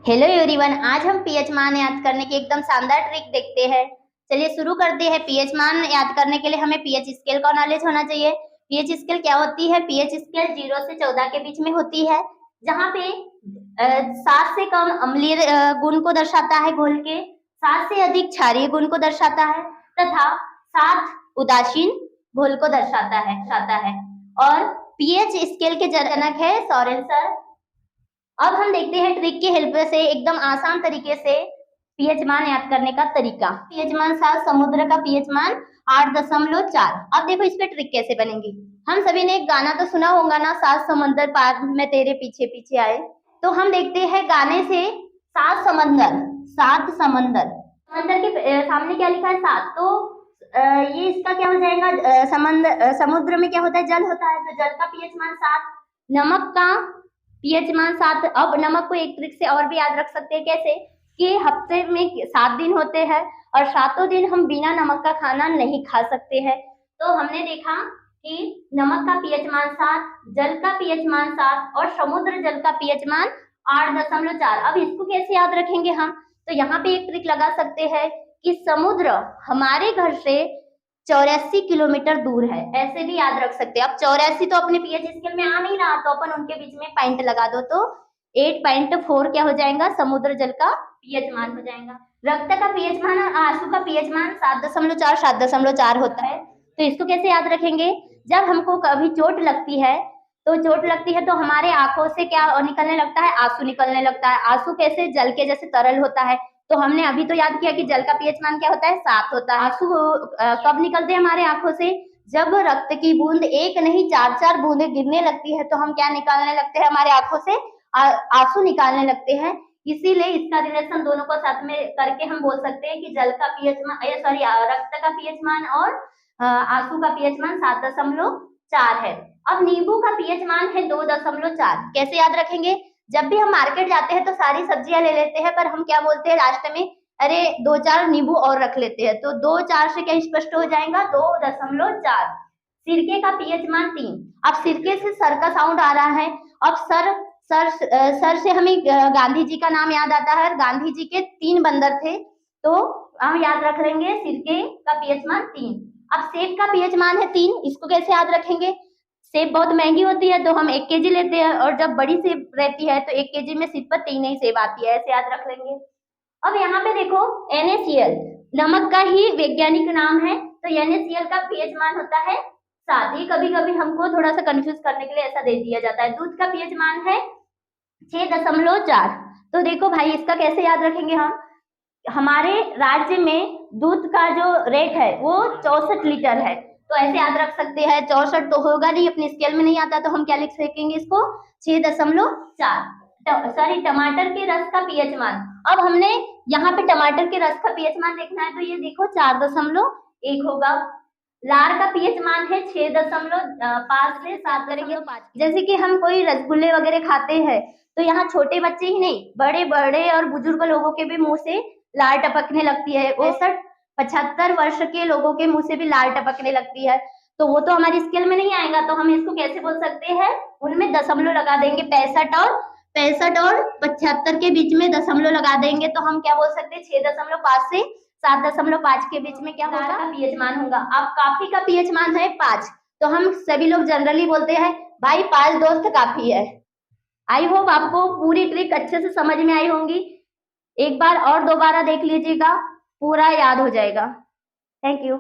Hello everyone, आज हम pH मान याद करने की एकदम शानदार ट्रिक देखते हैं। चलिए शुरू करते हैं। पीएच मान याद करने के लिए हमें पीएच स्केल का नॉलेज होना चाहिए। पीएच स्केल क्या होती है? पीएच स्केल 0 से 14 के बीच में होती है, जहाँ पे 7 से कम अम्लीय गुण को दर्शाता है घोल के, 7 से अधिक क्षारीय गुण को दर्शाता है तथा 7 उदासीन घोल को दर्शाता है। और पीएच स्केल के जनक है सोरेन सर। अब हम देखते हैं ट्रिक की हेल्प से एकदम आसान तरीके से पीएच मान याद करने का तरीका। पीएच मान सात, समुद्र का पीएच मान 8.4। अब देखो इस पे ट्रिक कैसे बनेगी। हम सभी ने एक गाना तो सुना होगा ना, सात समंदर पार मैं तेरे पीछे पीछे आए। तो हम देखते हैं गाने से सात समंदर समंदर के सामने क्या लिखा है? सात। तो ये इसका क्या हो जाएगा? समुद्र में क्या होता है? जल होता है, तो जल का पीएच मान 7। नमक का पीएच मान 7। अब नमक को एक ट्रिक से और भी याद रख सकते हैं। कैसे? कि हफ्ते में 7 दिन होते हैं और 7 दिन हम बिना नमक का खाना नहीं खा सकते हैं। तो हमने देखा कि नमक का पीएच मान 7, जल का पीएच मान 7 और समुद्र जल का पीएच मान 8.4। अब इसको कैसे याद रखेंगे हम? तो यहाँ पे एक ट्रिक लगा सकते हैं कि समुद्र हमारे घर से 84 किलोमीटर दूर है, ऐसे भी याद रख सकते हैं। अब 84 तो अपने पीएच स्केल में आ नहीं रहा, तो अपन उनके बीच में पॉइंट लगा दो, तो 8.4 क्या हो जाएगा? समुद्र जल का पीएच मान हो जाएगा। रक्त का पीएच मान और आंसू का पीएच मान 7.4 होता है। तो इसको कैसे याद रखेंगे? जब हमको कभी चोट लगती है तो हमारे आंखों से क्या निकलने लगता है? आंसू निकलने लगता है। आंसू कैसे? जल के जैसे तरल होता है। तो हमने अभी तो याद किया कि जल का पीएच मान क्या होता है? 7 होता है। आंसू कब निकलते हैं हमारे आंखों से? जब रक्त की बूंद एक नहीं 4-4 बूंदें गिरने लगती है, तो हम क्या निकालने लगते हैं? हमारे आंखों से आंसू निकालने लगते हैं। इसीलिए इसका रिलेशन दोनों को साथ में करके हम बोल सकते हैं कि जल का पीएच मान रक्त का पीएच मान और आंसू का पीएच मान 7.4 है। अब नींबू का पीएच मान है 2.4। कैसे याद रखेंगे? जब भी हम मार्केट जाते हैं तो सारी सब्जियां ले लेते हैं, पर हम क्या बोलते हैं लास्ट में? अरे 2-4 नींबू और रख लेते हैं। तो 2-4 से क्या स्पष्ट हो जाएगा? 2.4। सिरके का पीएच मान 3। अब सिरके से सर का साउंड आ रहा है। अब सर से हमें गांधी जी का नाम याद आता है। गांधी जी के 3 बंदर थे, तो हम याद रख लेंगे सिरके का पीएच मान 3। अब सेब का पीएच मान है 3। इसको कैसे याद रखेंगे? सेब बहुत महंगी होती है, तो हम 1 केजी लेते हैं, और जब बड़ी सेब रहती है तो 1 केजी में सिर्फ 3 ही सेब आती है, ऐसे याद रख लेंगे। अब यहाँ पे देखो NaCl नमक का ही वैज्ञानिक नाम है, तो NaCl का पीएच मान होता है 7। ये कभी कभी हमको थोड़ा सा कंफ्यूज करने के लिए ऐसा दे दिया जाता है। दूध का पीएच मान है 6.4। तो देखो भाई, इसका कैसे याद रखेंगे हम? हमारे राज्य में दूध का जो रेट है वो 64 लीटर है, तो ऐसे याद रख सकते हैं। 64 तो होगा नहीं, अपने स्केल में नहीं आता, तो हम क्या लिख सकेंगे इसको? 6.4। सॉरी, टमाटर के रस का पीएच मान। अब हमने यहाँ पे टमाटर के रस का पीएच मान देखना है, तो ये देखो 4.1 होगा। लार का पीएच मान है 6.5 से 7 करेंगे। जैसे कि हम कोई रसगुल्ले वगैरह खाते हैं, तो यहाँ छोटे बच्चे ही नहीं, बड़े बड़े और बुजुर्ग लोगों के भी मुंह से लार टपकने लगती है। 65-75 वर्ष के लोगों के मुंह से भी लार टपकने लगती है। तो वो तो हमारी स्केल में नहीं आएगा, तो हम इसको कैसे बोल सकते हैं? उनमें दशमलव लगा देंगे। 65 और 75 के बीच में दशमलव लगा देंगे, तो हम क्या बोल सकते हैं? 6.5 से 7.5 के बीच में क्या होगा? का पीएच मान होगा। अब कॉफी का पीएच मान है 5, तो हम सभी लोग जनरली बोलते हैं भाई 5 दोस्त काफी है। आई होप आपको पूरी ट्रिक अच्छे से समझ में आई होंगी। एक बार और दोबारा देख लीजिएगा, पूरा याद हो जाएगा। Thank you.